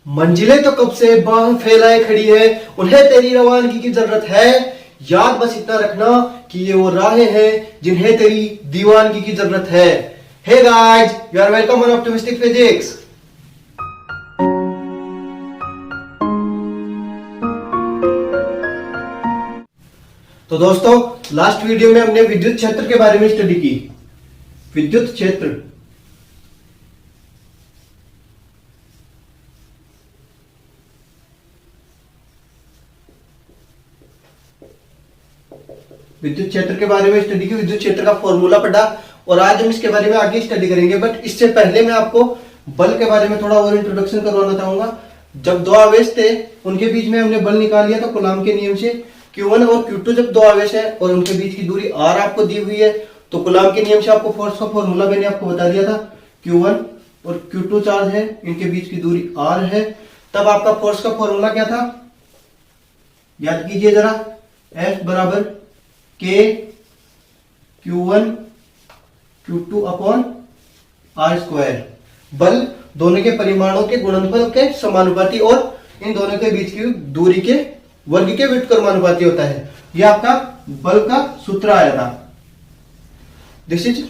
मंजिलें तो कब से बाह फैलाए खड़ी है, उन्हें तेरी रवानगी की जरूरत है। याद बस इतना रखना कि ये वो राहें हैं जिन्हें तेरी दीवानगी की जरूरत है। Hey guys, you are welcome on optimistic physics. तो दोस्तों, लास्ट वीडियो में हमने विद्युत क्षेत्र के बारे में स्टडी की। विद्युत क्षेत्र विद्युत क्षेत्र के बारे में स्टडी की, विद्युत क्षेत्र का फॉर्मूला पढ़ा और आज हम इसके बारे में आगे स्टडी करेंगे। बट इससे पहले मैं आपको बल के बारे में थोड़ा और इंट्रोडक्शन करवाना चाहूंगा। जब दो आवेश थे उनके बीच में हमने बल निकाल लिया था कूलॉम के नियम से। Q1 और Q2 जब दो आवेश है और उनके बीच की दूरी r आपको दी हुई है, तो कूलॉम के नियम से आपको फोर्स का फॉर्मूला मैंने आपको बता दिया था। Q1 और Q2 चार्ज है, इनके बीच की दूरी r है। तब आपका फोर्स का फॉर्मूला क्या था, याद कीजिए जरा। F बराबर K Q1 Q2 upon R square. बल दोनों के परिमाणों के गुणनफल के समानुपाती और इन दोनों के बीच की दूरी के वर्ग के व्युत्क्रमानुपाती होता है। यह आपका बल का सूत्र आया था। This is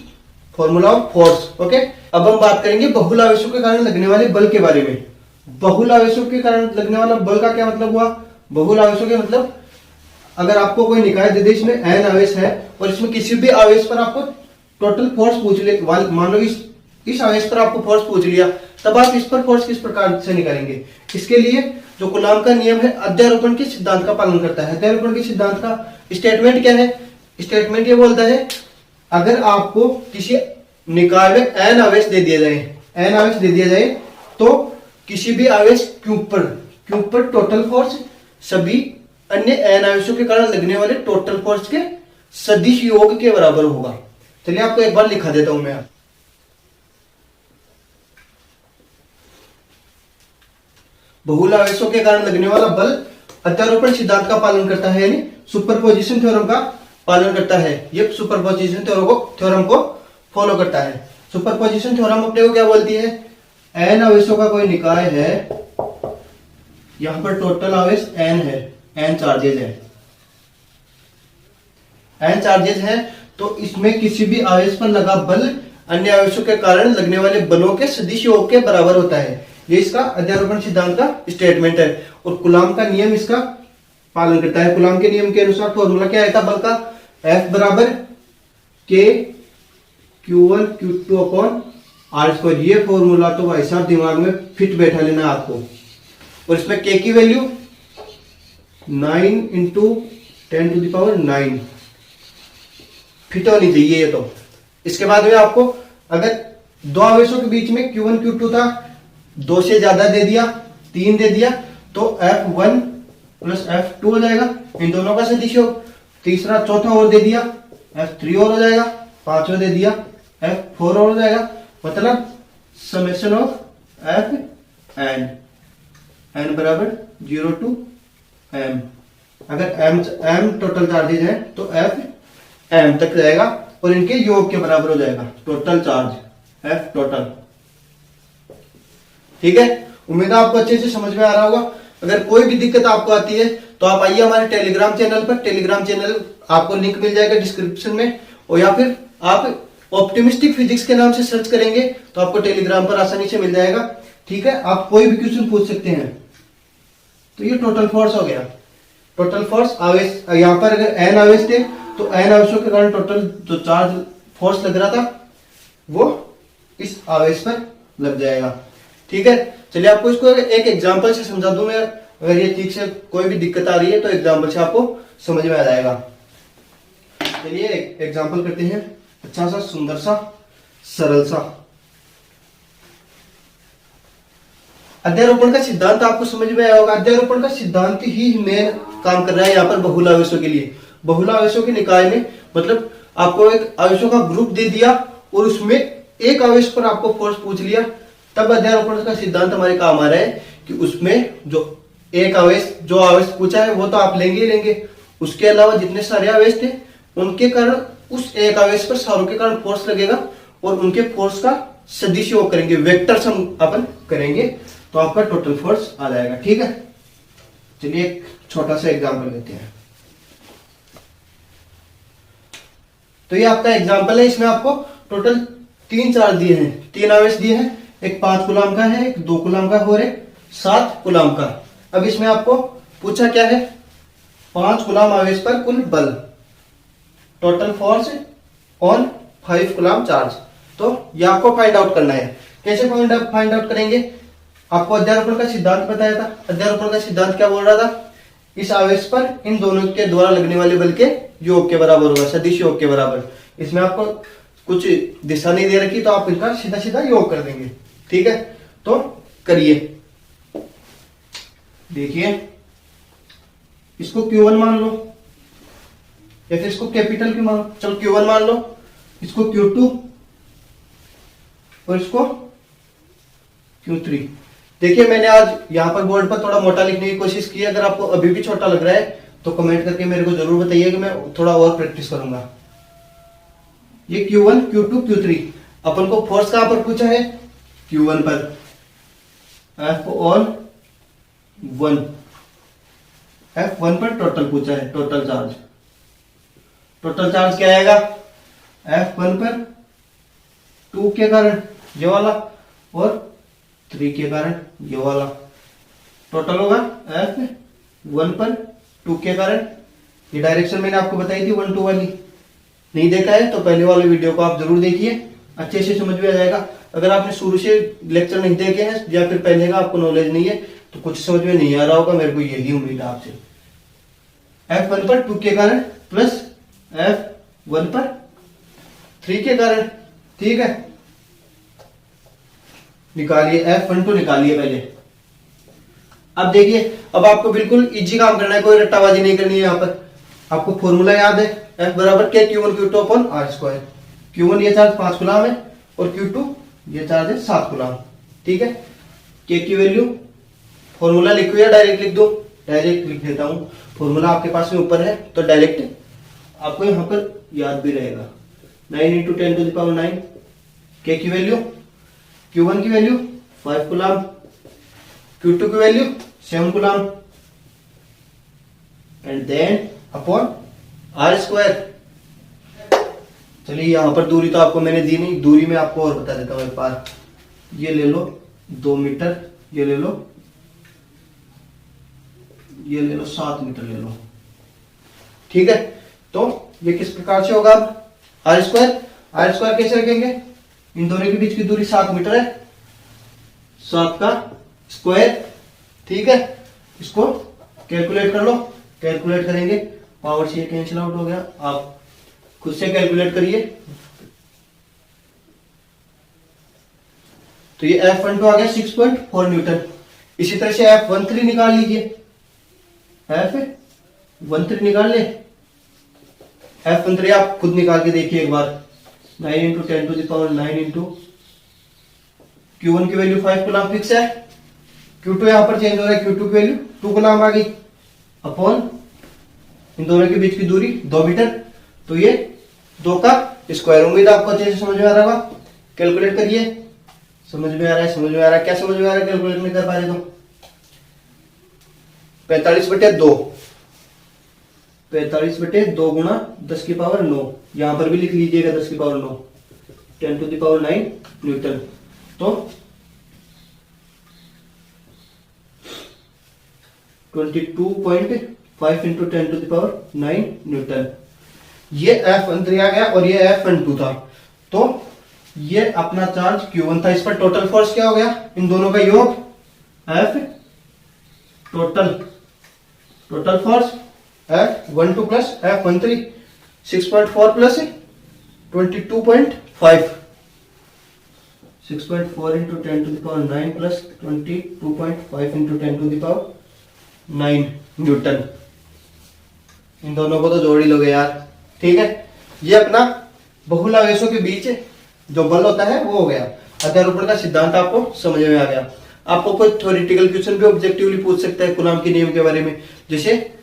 formula of force. Okay, अब हम बात करेंगे बहुल आवेशों के कारण लगने वाले बल के बारे में। बहुल आवेशों के कारण लगने वाला बल का क्या मतलब हुआ? बहुल आवेशों के मतलब, अगर आपको कोई निकाय दे दे, इसमें n आवेश है और इसमें किसी भी आवेश पर आपको टोटल फोर्स पूछ ले, मान लो इस आवेश पर आपको फोर्स पूछ लिया, तब आप इस पर फोर्स किस प्रकार से निकालेंगे? इसके लिए जो कूलॉम का नियम है अध्यारोपण के सिद्धांत का पालन करता है। अध्यारोपण के सिद्धांत का स्टेटमेंट क्या है? स्टेटमेंट ये बोलता है, अगर आपको किसी निकाय में n आवेश दे दिया जाए, तो किसी भी आवेश Q पर टोटल फोर्स सभी अन्य n आवेशों के कारण लगने वाले टोटल फोर्स के सदिश योग के बराबर होगा। चलिए आपको एक बार लिखा देता हूं मैं। बहुल आवेशों के कारण लगने वाला बल अध्यारोपण सिद्धांत का पालन करता है, यानी सुपरपोजिशन थ्योरम का पालन करता है। ये सुपरपोजिशन थ्योरम को फॉलो करता है। सुपरपोजिशन थ्योरम अपने को क्या बोलती है? n आवेशों का कोई निकाय है, यहां पर टोटल आवेश n है, n चार्जेज है, तो इसमें किसी भी आवेश पर लगा बल अन्य आवेशों के कारण लगने वाले बलों के सदिश योग के बराबर होता है। ये इसका अध्यारोपण सिद्धांत का स्टेटमेंट है और कूलॉम का नियम इसका पालन करता है। कूलॉम के नियम के अनुसार फॉर्मूला क्या आया था बल का? F बराबर K Q1 Q2 upon R square. ये फॉर्मूला तो भाई साहब दिमाग में फिट बैठा लेना आपको। और इसमें K की value 9 into 10 to the power 9 fit होनी चाहिए ये तो। इसके बाद में आपको अगर दो आवेशों के बीच में Q1 Q2 था, 2 से ज्यादा दे दिया, 3 दे दिया, तो F1 प्लस F2 हो जाएगा, इन दोनों का सदिश योग। तीसरा चौथा और दे दिया, F3 और हो जाएगा, पांचवा दे दिया, F4 और हो जाएगा। मतलब समेशन ऑफ Fn, n बराबर 0 टू m। अगर m टोटल चार्जेज है तो F m तक जाएगा और इनके योग के बराबर हो जाएगा टोटल चार्ज F टोटल। ठीक है, उम्मीद है आपको अच्छे से समझ में आ रहा होगा। अगर कोई भी दिक्कत आपको आती है तो आप आइए हमारे टेलीग्राम चैनल पर। टेलीग्राम चैनल आपको लिंक मिल जाएगा डिस्क्रिप्शन में, और या फिर आप ऑप्टिमिस्टिक फिजिक्स के नाम से सर्च करेंगे तो आपको टेलीग्राम पर आसानी से मिल जाएगा। ठीक है, आप कोई भी क्वेश्चन पूछ सकते हैं। तो ये टोटल फोर्स हो गया। टोटल फोर्स आवेश, यहां पर अगर n आवेश थे तो n आवेशों के कारण टोटल जो चार्ज फोर्स लग रहा था वो इस आवेश पर लग जाएगा। ठीक है, चलिए आपको इसको एक एग्जांपल से समझा दूं मैं। अगर ये ठीक से कोई भी दिक्कत आ रही है तो एग्जांपल से आपको समझ में आ जाएगा। चलिए एक एग्जांपल करते हैं, अच्छा सा, सुंदर सा, सरल सा। अध्यारोपण का सिद्धांत आपको समझ में आया होगा। अध्यारोपण का सिद्धांत ही मेन काम कर रहा है यहाँ पर बहुल आवेशों के लिए। बहुल आवेशों के निकाय में मतलब आपको एक आवेशों का ग्रुप दे दिया और उसमें एक आवेश पर आपको फोर्स पूछ लिया, तब अध्यारोपण का सिद्धांत हमारे काम आ रहा है कि उसमें जो एक आवेश, जो आवेश पूछा है वो तो आप लेंगे ही लेंगे, उसके अलावा जितने सारे आवेश थे उनके कारण उस एक आवेश पर सारों के कारण फोर्स लगेगा और उनके फोर्स का सदिश योग करेंगे, वेक्टर सम अपन करेंगे। तो आपका टोटल फोर्स आ जाएगा। ठीक है, चलिए एक छोटा सा एग्जांपल लेते हैं। तो ये आपका एग्जांपल है, इसमें आपको टोटल 3 चार्ज दिए हैं, 3 आवेश दिए हैं, एक 5 कूलम का है, एक 2 कूलम का और एक 7 कूलम का। अब इसमें आपको पूछा क्या है, 5 कूलम आवेश पर कुल बल, total force on 5 coulomb charge. तो ये आपको फाइंड आउट करना है। कैसे फाइंड आउट करेंगे, आपको अध्यारोपण का सिद्धांत बताया था। अध्यारोपण का सिद्धांत क्या बोल रहा था, इस आवेश पर इन दोनों के द्वारा लगने वाले बल के योग के बराबर होगा, सदिश योग के बराबर। इसमें आपको कुछ दिशा नहीं दे रखी, तो आप इनका सीधा सीधा योग कर देंगे। ठीक है, तो करिए, देखिए इसको Q1 मान लो या फिर इसको कैपिटल Q मान लो। चलो Q1 मान लो, इसको Q2 और इसको Q3। देखिए मैंने आज यहाँ पर बोर्ड पर थोड़ा मोटा लिखने की कोशिश की। अगर आपको अभी भी छोटा लग रहा है तो कमेंट करके मेरे को जरूर बताइए कि मैं थोड़ा और प्रैक्टिस करूंगा। ये Q1, Q2, Q3, अपन को फोर्स कहां पर पूछा है, Q1 पर, F1 पर टोटल पूछा है, टोटल चार्ज। टोटल चार्ज क्या आएगा, F1 पर 2 के कारण ये वाला और 3 के कारण ये वाला, टोटल होगा F1 पर 2 के कारण। ये डायरेक्शन मैंने आपको बताई थी 1 2 वाली, नहीं देखा है तो पहले वाले वीडियो को आप जरूर देखिए, अच्छे से समझ में आ जाएगा। अगर आपने शुरू से लेक्चर नहीं देखे हैं या फिर पहले का आपको नॉलेज नहीं है तो कुछ समझ में नहीं आ रहा होगा, मेरे को यही उम्मीद है आपसे। F1 पर 2 के कारण प्लस F1 पर 3 के कारण। ठीक है, निकालिए F12 निकालिए पहले। अब देखिए, अब आपको बिल्कुल इजी काम करना है, कोई रट्टाबाजी नहीं करनी है। यहाँ पर आपको फॉर्मूला याद है, F बराबर के Q1 Q2 upon R square. Q1 ये चार्ज 5 कूलम है और Q2 ये चार्ज है 7 कूलम। ठीक है, के की वैल्यू फॉर्मूला लिखो या डायरेक्ट लिख दो, डायरेक्ट लिख देता हूं। फॉर्मूला आपके पास में ऊपर है तो डायरेक्ट आपको यहाँ पर याद भी रहेगा। 9 इंटू 10 टू द पावर 9, के की वैल्यू, Q1 की वैल्यू 5 कूलम, Q2 की value 7 coulomb and then upon R square. चलिए यहां पर दूरी तो आपको मैंने दी नहीं, दूरी में आपको और बता देता हूं एक बार। ये ले लो 2 मीटर, ये ले लो 7 मीटर ले लो। ठीक है, तो ये किस प्रकार से होगा, अब R स्क्वायर कैसे रखेंगे, इन दोनों के बीच की दूरी 7 मीटर है, 7 का स्क्वायर। ठीक है, इसको कैलकुलेट कर लो, कैलकुलेट करेंगे, पावर से कैंसिल आउट हो गया, आप खुद से कैलकुलेट करिए। तो ये F12 आ गया 6.4 न्यूटन। इसी तरह से F13 निकाल लीजिए, F13 निकाल ले। F13 आप खुद निकाल के देखिए एक बार। 9 into 10 to the power 9 into Q1 की वैल्यू 5 कूलम फिक्स है, Q2 यहां पर चेंज हो रहा है, Q2 की वैल्यू 2 कूलम आ गई, अपॉन इन दोनों के बीच की दूरी 2 मीटर, तो ये 2 का स्क्वायर। उम्मीद आपको अच्छे से समझ में आ रहा होगा। कैलकुलेट करिए, समझ में आ रहा है, समझ में आ रहा है, क्या समझ में आ रहा है, कैलकुलेट नहीं कर पा रहे तो 45/2, 45/2 गुणा 10 की पावर 9, यहां पर भी लिख लीजिएगा 10 की power 9, 10 to the power 9 newton. तो 22.5 into 10 to the power 9 newton. ये F13 आ गया और ये F12 था। तो ये अपना चार्ज Q1 था, इस पर टोटल फोर्स क्या हो गया, इन दोनों का योग F total force F12 plus F13, 6.4 plus 22.5, 6.4 into 10 to the power 9 plus 22.5 into 10 to the power 9 newton. इन दोनों को तो जोड़ ही लोगे यार। ठीक है, ये अपना बहुलावेशों के बीच जो बल होता है वो हो गया। अध्यारोपण का सिद्धांत आपको समझ में आ गया। आपको कोई थ्योरेटिकल क्वेश्चन भी ऑब्जेक्टिवली पूछ सकता है कूलम के नियम के बारे में, जैसे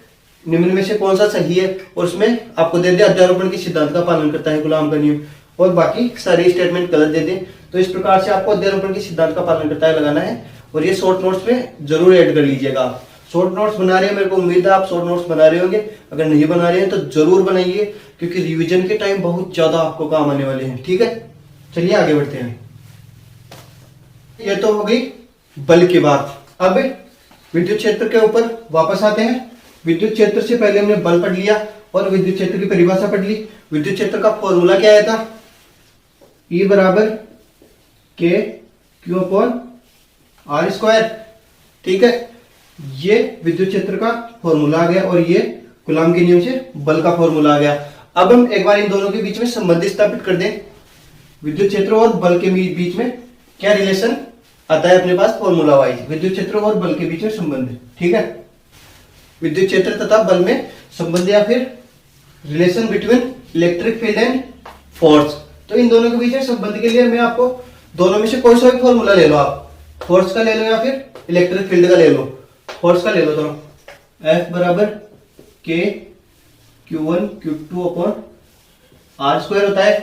निम्न में से कौन सा सही है, और उसमें आपको दे दे अध्यारोपण के सिद्धांत का पालन करता है कूलम का नियम, और बाकी सारे स्टेटमेंट गलत दे दे। तो इस प्रकार से आपको अध्यारोपण के सिद्धांत का पालन करता है लगाना है, और ये शॉर्ट नोट्स में जरूर ऐड कर लीजिएगा। आप शॉर्ट नोट्स बना रहे हैं, मेरे को उम्मीद है आप शॉर्ट नोट्स बना रहे होंगे। अगर नहीं बना रहे हैं तो जरूर बनाइए, क्योंकि रिवीजन के टाइम बहुत ज्यादा आपको काम आने वाले हैं। ठीक है, चलिए आगे बढ़ते हैं। ये तो हो गई बल की बात। अब विद्युत क्षेत्र के ऊपर वापस आते हैं। विद्युत क्षेत्र से पहले हमने बल पढ़ लिया और विद्युत क्षेत्र की परिभाषा पढ़ ली। विद्युत क्षेत्र का फॉर्मूला क्या आया था? E बराबर k q upon r square. ठीक है, ये विद्युत क्षेत्र का फॉर्मूला आ गया और ये कूलॉम के नियम से बल का फॉर्मूला आ गया। अब हम एक बार इन दोनों के बीच में संबंध स्थापित कर दें। विद्युत क्षेत्र और बल के बीच में क्या रिलेशन आता है अपने पास फॉर्मूला वाइज, विद्युत क्षेत्र और बल के बीच में संबंध। ठीक है, विद्युत क्षेत्र तथा बल में संबंध या फिर relation between electric field and force. तो इन दोनों के बीच में संबंध के लिए मैं आपको दोनों में से कोई सा भी फॉर्मूला ले लो, आप फोर्स का ले लो या फिर इलेक्ट्रिक फील्ड का ले लो। फोर्स का ले लो तो F बराबर के Q1 Q2 upon r square होता है।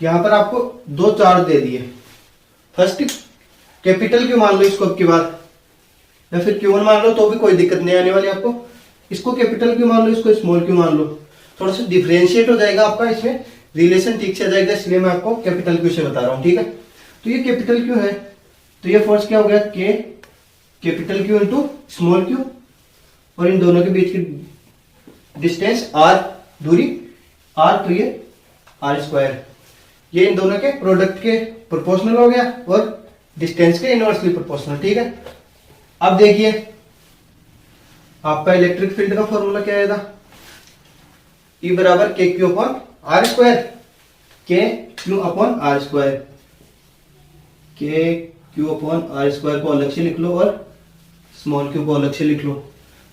यहां पर आपको दो चार्ज दे दिए, फर्स्ट कैपिटल क्यू मान लो इसको अब की बार, या फिर Q1 मान लो तो भी कोई दिक्कत नहीं आने वाली आपको। इसको कैपिटल क्यू मान लो, इसको स्मॉल क्यू मान लो, थोड़ा सा डिफरेंशिएट हो जाएगा आपका, इसमें रिलेशन ठीक से आ जाएगा, इसलिए मैं आपको कैपिटल क्यू से बता रहा हूं। ठीक है, तो ये कैपिटल क्यू है, तो ये फोर्स क्या हो गया? के capital Q into small Q, और इन दोनों के बीच की डिस्टेंस आर, दूरी आर, तो ये आर स्क्वायर। ये इन दोनों के प्रोडक्ट के प्रोपोर्शनल हो गया और डिस्टेंस के इनवर्सली प्रोपोर्शनल। ठीक है, अब देखिए आपका इलेक्ट्रिक फील्ड का फॉर्मूला क्या आएगा? E बराबर k q upon r square. के क्यू अपॉन आर स्क्वायर, के क्यू अपॉन आर स्क्वायर को अलग से लिख लो और स्मॉल क्यू को अलग से लिख लो।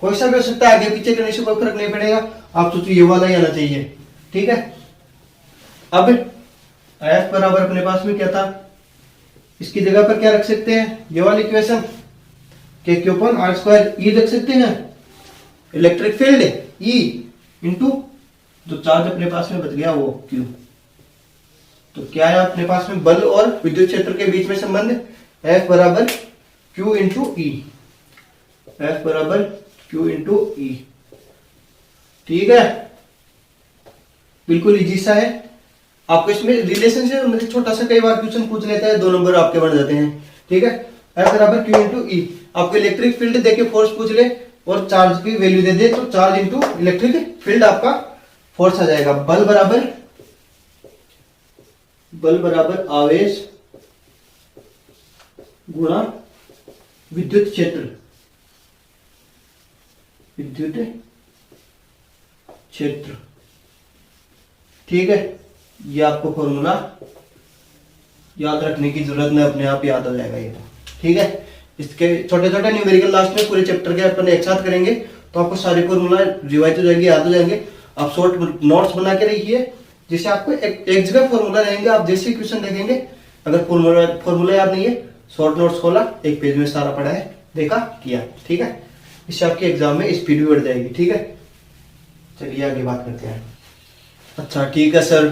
कोई सा भी हो सकता है, आगे पीछे करने से कोई फर्क नहीं पड़ेगा। आप सोचो ये वाला ही आना चाहिए। ठीक है, अब F बराबर अपने पास में क्या था? इसकी जगह पर क्या रख सकते हैं? ये वाली इक्वेशन के क्यू अपॉन आर स्क्वायर ई रख सकते हैं। इलेक्ट्रिक फील्ड ई इंटू जो चार्ज अपने पास में बच गया वो क्यू। तो क्या है अपने पास में? बल और विद्युत क्षेत्र के बीच में संबंध F बराबर Q इंटू ई। F बराबर Q इंटू ई। ठीक है, बिल्कुल इजी सा है। आपको इसमें रिलेशन से मतलब छोटा सा कई बार क्वेश्चन पूछ लेता है, 2 नंबर आपके बन जाते हैं। ठीक है, F बराबर Q इंटू ई। आपको इलेक्ट्रिक फील्ड देके फोर्स पूछ ले और चार्ज की वैल्यू दे दे तो चार्ज इंटू इलेक्ट्रिक फील्ड आपका फोर्स आ जाएगा। बल बराबर आवेश गुणा विद्युत क्षेत्र। विद्युत क्षेत्र, ठीक है, ये आपको फॉर्मूला याद रखने की जरूरत नहीं, अपने आप याद आ जाएगा ये। ठीक है, इसके छोटे छोटे न्यूमेरिकल लास्ट में पूरे चैप्टर के अपन एक साथ करेंगे तो आपको सारे फॉर्मूला रिवाइज हो जाएंगे, याद हो जाएंगे। आप शॉर्ट नोट्स बना के रखिए, जिससे आपको एक जगह फॉर्मूला रहेंगे। आप जैसे क्वेश्चन देखेंगे, अगर फॉर्मूला याद नहीं है, शॉर्ट नोट्स खोला, एक पेज में सारा पढ़ा है, देखा, किया। ठीक है, इससे आपके एग्जाम में स्पीड भी बढ़ जाएगी। ठीक है, चलिए आगे बात करते हैं। अच्छा ठीक है सर,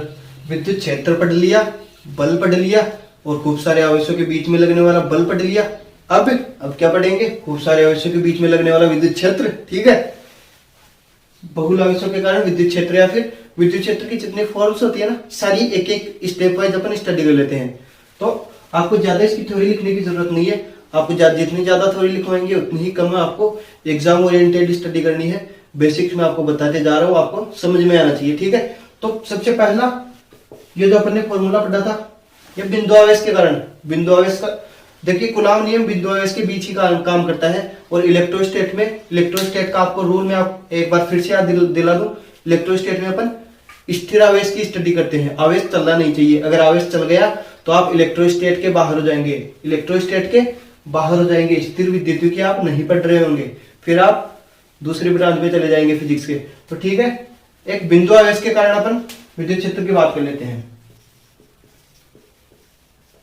विद्युत क्षेत्र पढ़ लिया, बल पढ़ लिया और खूब सारे आवेशों के बीच में लगने वाला बल पढ़ लिया। अब क्या पढ़ेंगे? खूब सारे आवेशों के बीच में लगने वाला विद्युत क्षेत्र। ठीक है, बहुल आवेशों के कारण विद्युत क्षेत्र या फिर विद्युत क्षेत्र की जितनी फॉर्म्स होती है ना, सारी एक एक स्टेप वाइज अपन स्टडी कर लेते हैं। तो आपको ज्यादा इसकी थ्योरी लिखने की जरूरत नहीं है। आपको जितनी ज्यादा थ्योरी लिखवाएंगे उतनी ही कम है। आपको एग्जाम ओरिएंटेड स्टडी करनी है। बेसिक्स में आपको बताते जा रहा हूँ, आपको समझ में आना चाहिए। ठीक है, तो सबसे पहला ये जो अपन ने फॉर्मूला पढ़ा था, ये बिंदु आवेश के कारण, बिंदु आवेश का देखिए कूलॉम नियम बिंदु आवेश के बीच ही काम करता है। और इलेक्ट्रोस्टेट में, इलेक्ट्रोस्टेट का आपको रूल में आप एक बार फिर से याद दिला दूं। इलेक्ट्रोस्टेट में अपन स्थिर आवेश की स्टडी करते हैं, आवेश चलना नहीं चाहिए। अगर आवेश चल गया तो आप इलेक्ट्रोस्टेट के बाहर हो जाएंगे, इलेक्ट्रोस्टेट के बाहर हो जाएंगे, स्थिर विद्युत के आप नहीं पढ़ रहे होंगे, फिर आप दूसरी ब्रांच में चले जाएंगे फिजिक्स के। तो ठीक है, एक बिंदु आवेश के कारण अपन विद्युत क्षेत्र की बात कर लेते हैं।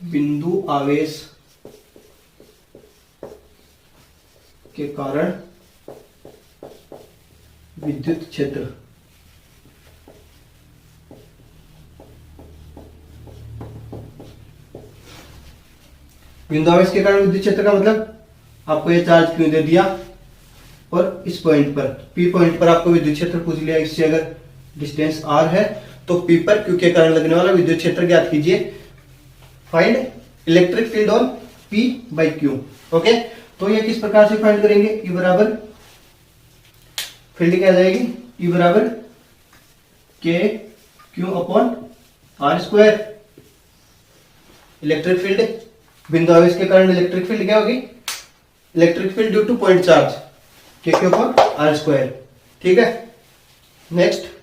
बिंदु आवेश के कारण विद्युत क्षेत्र। बिंदुआवेश के कारण विद्युत क्षेत्र का मतलब आपको ये चार्ज क्यों दे दिया, और इस पॉइंट पर पी पॉइंट पर आपको विद्युत क्षेत्र पूछ लिया। इससे अगर डिस्टेंस आर है तो पी पर क्यू के कारण लगने वाला विद्युत क्षेत्र ज्ञात कीजिए। Find electric field on P by Q. Okay, तो ये किस प्रकार से फाइंड करेंगे, ई बराबर फील्ड क्या आ जाएगी, ई बराबर k q upon r square. Electric field, बिंदु आवेश के कारण इलेक्ट्रिक फील्ड क्या होगी, electric field due to point charge, k q upon r square. ठीक है, नेक्स्ट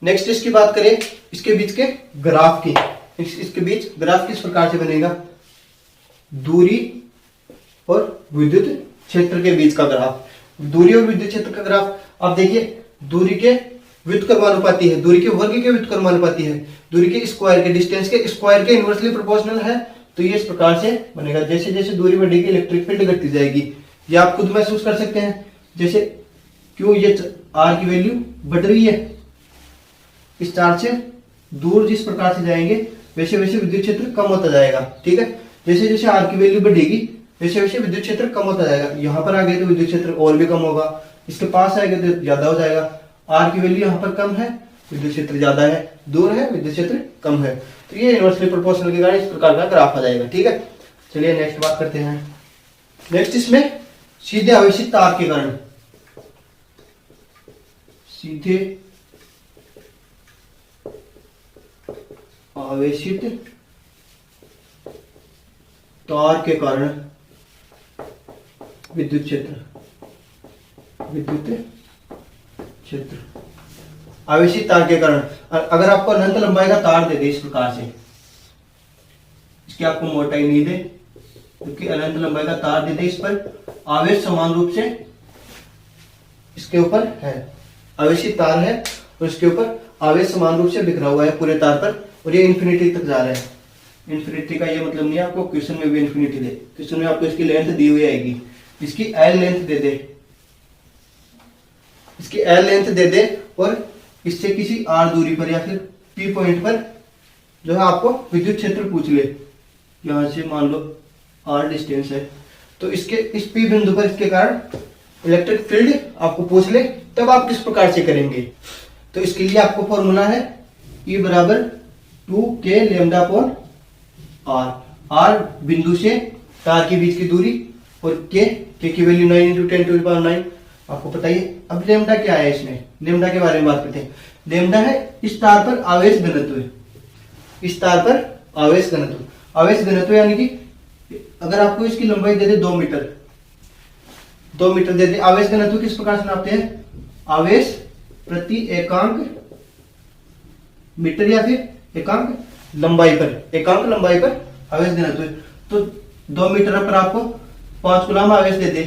नेक्स्ट इसकी बात करें, इसके बीच के ग्राफ की। इसके बीच ग्राफ किस प्रकार से बनेगा, दूरी और विद्युत क्षेत्र के बीच का ग्राफ। दूरी और विद्युत क्षेत्र का ग्राफ आप देखिए, दूरी के व्युत्क्रमानुपाती है, दूरी के वर्ग के व्युत्क्रमानुपाती है, दूरी के स्क्वायर के, डिस्टेंस के स्क्वायर के इनवर्सली प्रोपोर्शनल है। तो ये इस प्रकार से बनेगा, जैसे जैसे दूरी बढ़ेगी इलेक्ट्रिक फील्ड घटती जाएगी। ये आप खुद महसूस कर सकते हैं, जैसे क्यों ये आर की वैल्यू बढ़ रही है, इस चार्ज से दूर जिस प्रकार से जाएंगे वैसे वैसे विद्युत क्षेत्र कम होता जाएगा। ठीक है, जैसे जैसे आर की वैल्यू बढ़ेगी वैसे वैसे विद्युत क्षेत्र कम होता जाएगा। यहाँ पर आ गए तो विद्युत क्षेत्र और भी कम होगा, इसके पास आएगा तो ज्यादा हो जाएगा। आर की वैल्यू यहाँ पर कम है, विद्युत क्षेत्र ज्यादा है, दूर है, विद्युत क्षेत्र कम है। तो ये इनवर्सली प्रोपोर्शनल के कारण इस प्रकार का ग्राफ आ जाएगा। ठीक है, चलिए नेक्स्ट बात करते हैं। नेक्स्ट इसमें सीधे आवेशित तार के कारण, सीधे आवेशित तार के कारण विद्युत क्षेत्र, विद्युत क्षेत्र आवेशित तार के कारण। अगर आपको अनंत लंबाई का तार दे दे इस प्रकार से, इसकी आपको मोटाई नहीं दे, क्योंकि अनंत लंबाई का तार दे दे, इस पर आवेश समान रूप से इसके ऊपर है, आवेशित तार है और इसके ऊपर आवेश समान रूप से बिखरा हुआ है पूरे तार पर, और ये इन्फिनिटी तक जा रहा है। इन्फिनिटी का ये मतलब नहीं है आपको क्वेश्चन में भी इन्फिनिटी दे, क्वेश्चन में आपको इसकी लेंथ दी हुई आएगी, इसकी एल लेंथ दे दे, इसकी एल लेंथ दे दे, और इससे किसी आर दूरी पर या फिर पी पॉइंट पर जो है आपको विद्युत क्षेत्र पूछ ले, यहां से मान लो आर डिस्टेंस है, तो इसके इस पी बिंदु पर इसके कारण इलेक्ट्रिक फील्ड आपको पूछ ले, तब आप किस प्रकार से करेंगे। तो इसके लिए आपको फॉर्मूला है E बराबर 2k lambda upon are. Are बिंदु से तार के बीच की दूरी, और के की वैल्यू 9 × 10⁹ आपको पता ही। अब लेम्डा क्या है, इसमें लेम्डा के बारे में बात करते हैं। लेम्डा है इस तार पर आवेश घनत्व, इस तार पर आवेश घनत्व। आवेश घनत्व यानी कि अगर आपको इसकी लंबाई दे दे 2 मीटर, 2 मीटर दे दे, आवेश घनत्व किस प्रकार से नापते हैं, आवेश प्रति एकांक मीटर या फिर एकांक लंबाई पर, एकांक लंबाई पर आवेश घनत्व। तो 2 मीटर पर आपको 5 कूलम आवेश दे दे,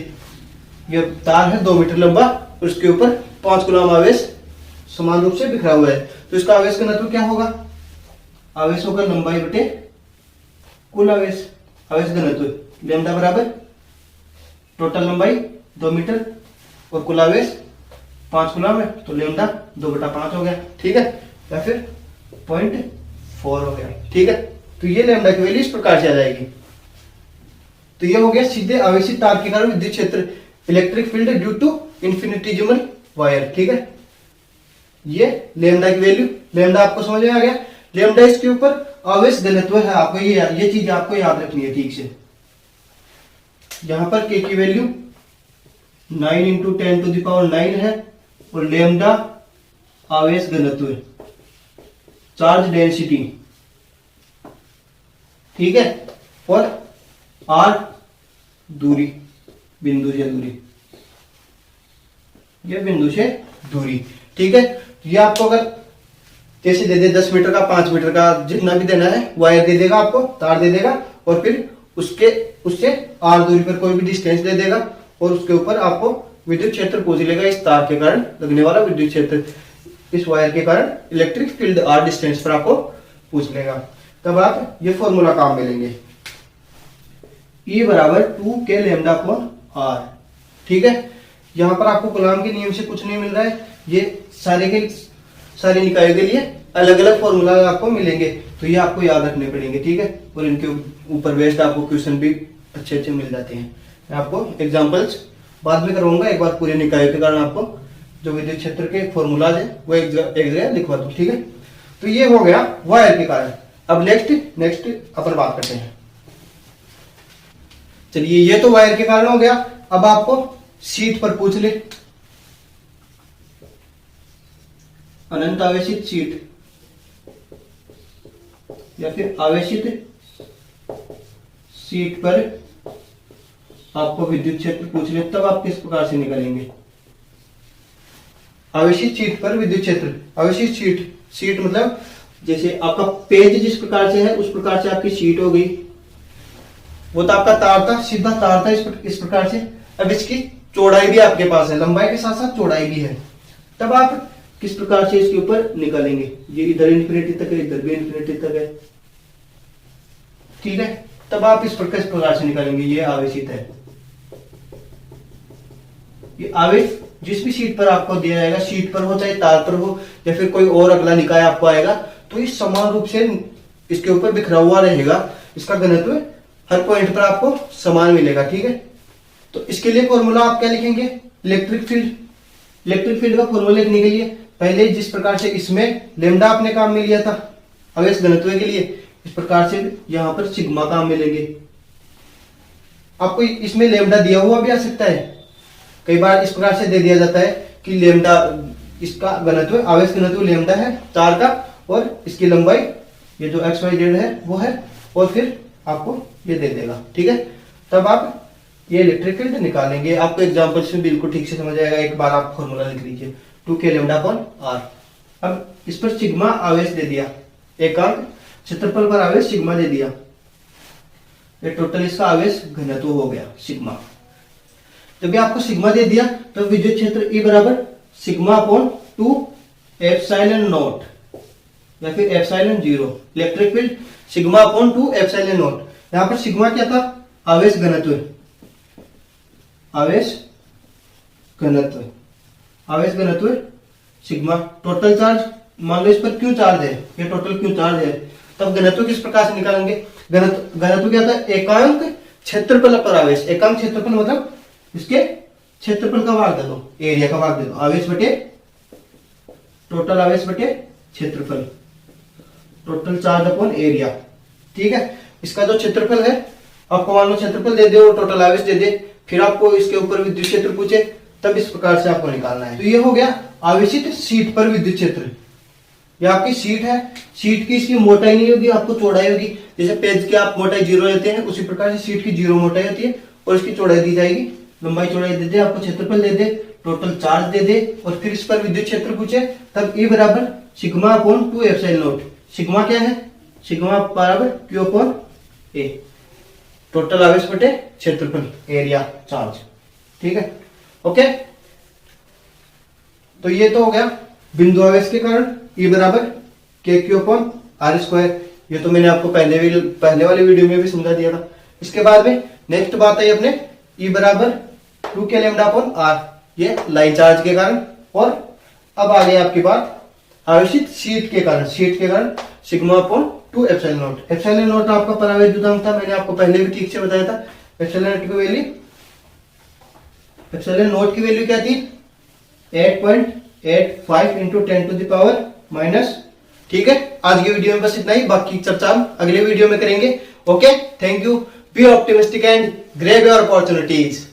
ये तार है 2 मीटर लंबा, उसके ऊपर 5 कूलम आवेश समान रूप से बिखरा हुआ है, तो इसका आवेश घनत्व क्या होगा, आवेश होगा लंबाई बटे कुल आवेश, आवेश घनत्व लैम्डा बराबर टोटल लंबाई 2 मीटर और कुल आवेश 5 कूलम है, तो लैम्डा 2/5 हो गया। ठीक है, या फिर 0.4 हो गया। ठीक है, तो ये लैम्डा की वैल्यू इस प्रकार से आ जाएगी। तो ये हो गया सीधे आवेशित तार के कारण विद्युत क्षेत्र, electric field due to infinitesimal wire. ठीक है, ये लैम्डा की वैल्यू, लैम्डा आपको समझ में आ गया। लैम्डा इसके ऊपर आवेश घनत्व है, आपको ये चीज आपको याद रखनी है ठीक से। यहां पर के की वैल्यू 9 × 10⁹ है, और लैम्डा आवेश घनत्व, चार्ज डेंसिटी। ठीक है, और आर दूरी, बिंदु से दूरी, ये बिंदु से दूरी। ठीक है, ये आपको अगर जैसे दे दे 10 मीटर का, 5 मीटर का, जितना भी देना है वायर दे देगा, आपको तार दे देगा, और फिर उससे आर दूरी पर कोई भी डिस्टेंस दे देगा, और उसके ऊपर आपको विद्युत क्षेत्र पूछ लेगा, इस तार के कारण लगने वाला विद्युत क्षेत्र, इस वायर के कारण इलेक्ट्रिक फील्ड आर डिस्टेंस पर आपको पूछ लेगा। तब आप ये फॉर्मूला काम में लेंगे। E बराबर 2k लैम्डा अपॉन r। ठीक है, यहां पर आपको कूलॉम के नियम से कुछ नहीं मिल रहा है, ये सारे निकायों के लिए अलग अलग फॉर्मूला आपको मिलेंगे, तो ये आपको याद रखने पड़ेंगे। ठीक है, और इनके ऊपर बेस्ड आपको क्वेश्चन भी अच्छे अच्छे मिल जाते हैं। मैं आपको एग्जांपल्स बाद में करवाऊंगा, एक बार पूरे निकायों के कारण आपको जो विद्युत क्षेत्र के फॉर्मूलाज है वो एक जगह लिखवा दूं। ठीक है, तो ये हो गया वायर के कारण। अब नेक्स्ट अपन बात करते हैं। चलिए, ये तो वायर के कारण हो गया। अब आपको शीट पर पूछ ले, अनंत आवेशित शीट या फिर आवेशित शीट पर आपको विद्युत क्षेत्र पूछ ले, तब आप किस प्रकार से निकालेंगे। आवेशित शीट पर विद्युत क्षेत्र, आवेशित शीट मतलब जैसे आपका पेज जिस प्रकार से है उस प्रकार से आपकी शीट हो गई। वो तो आपका तार था, सीधा तार था इस प्रकार से। अब इसकी चौड़ाई भी आपके पास है, लंबाई के साथ साथ चौड़ाई भी है, तब आप किस प्रकार से इसके ऊपर निकालेंगे। ये इधर इन्फिनिटी तक है, इधर भी इन्फिनिटी तक है। ठीक है, तब आप इस प्रकार से निकालेंगे। ये आवेशित है, ये आवेश जिस भी शीट पर आपको दिया जाएगा, शीट पर हो चाहे तार पर हो या फिर कोई और अगला निकाय आपको आएगा, तो ये समान रूप से इसके ऊपर बिखरा हुआ रहेगा। इसका घनत्व हर पॉइंट पर आपको समान मिलेगा। ठीक है, तो इसके लिए फॉर्मूला आप क्या लिखेंगे, इलेक्ट्रिक फील्ड का फॉर्मूला लिखने के लिए पहले जिस प्रकार से इसमें लेमडा आपने काम में लिया था आवेश घनत्व के लिए, इस प्रकार से यहां पर सिग्मा काम में लेंगे। आपको इसमें लेमडा दिया हुआ भी आ सकता है, कई बार इस प्रकार से दे दिया जाता है कि लेमडा, इसका घनत्व आवेश घनत्व लेमडा है तार का, और इसकी लंबाई ये जो XYZ है वो है, और फिर आपको ये दे देगा। ठीक है, तब आप ये इलेक्ट्रिक फील्ड निकालेंगे। आपको एग्जांपल से बिल्कुल ठीक से समझ आएगा। एक बार आप फॉर्मूला लिख लीजिए, 2k लैम्डा अपॉन r। अब इस पर सिग्मा आवेश दे दिया, एकांक क्षेत्रफल पर आवेश सिग्मा दे दिया, ये टोटल इसका आवेश घनत्व हो गया सिग्मा। जब भी आपको सिग्मा दे दिया तो विद्युत क्षेत्र E बराबर सिग्मा अपॉन 2 एप्सिलॉन नॉट या फिर epsilon 0। Electric field sigma upon 2 epsilon not. यहां पर सिग्मा क्या था, आवेश घनत्व, सिग्मा। टोटल चार्ज, मान लो इस पर क्यू चार्ज है, ये टोटल क्यू चार्ज है, तब घनत्व किस प्रकार से निकालेंगे। घनत्व क्या था, एकांक क्षेत्रफल पर आवेश। एकांक क्षेत्रफल मतलब इसके क्षेत्रफल का भाग दे दो, एरिया का भाग दे दो, आवेश बटे टोटल आवेश बटे क्षेत्रफल, टोटल चार्ज अपॉन एरिया। ठीक है, इसका जो क्षेत्रफल है आपको मान लो क्षेत्रफल दे दे और टोटल आवेश दे दे, फिर आपको इसके ऊपर विद्युत क्षेत्र पूछे, तब इस प्रकार से आपको निकालना है। तो ये हो गया आवेशित शीट पर विद्युत क्षेत्र। ये आपकी शीट है, शीट की इसकी मोटाई नहीं होगी, आपको चौड़ाई होगी। जैसे पेज की आप मोटाई 0 लेते हैं, उसी प्रकार से शीट की 0 मोटाई होती है और इसकी चौड़ाई दी जाएगी, लंबाई चौड़ाई दे दे, आपको क्षेत्रफल दे दे, टोटल चार्ज दे दे, और फिर इस पर विद्युत क्षेत्र पूछे, तब E बराबर sigma upon 2 epsilon not. Sigma क्या है, सिग्मा बराबर Q अपॉन A, टोटल आवेश बटे क्षेत्रफल, एरिया, चार्ज। ठीक है, ओके। तो ये तो हो गया बिंदु आवेश के कारण E बराबर KQ अपॉन R स्क्वायर। ये तो मैंने आपको पहले वाले वीडियो में भी समझा दिया था। इसके बाद में नेक्स्ट बात है अपने E बराबर 2k लैम्डा अपॉन R, ये लाइन चार्ज के कारण। और अब आ गई आपकी बात आवेशित शीट के कारण sigma upon 2 epsilon not. Epsilon not आपका परावैद्युत गुणांक था, मैंने आपको पहले भी ठीक से बताया था। एप्सिलॉन नॉट की वैल्यू क्या थी, 8.85 into 10 to the power minus. ठीक है, आज की वीडियो में बस इतना ही, बाकी चर्चा हम अगले वीडियो में करेंगे। Okay, thank you, be optimistic and grab your opportunities.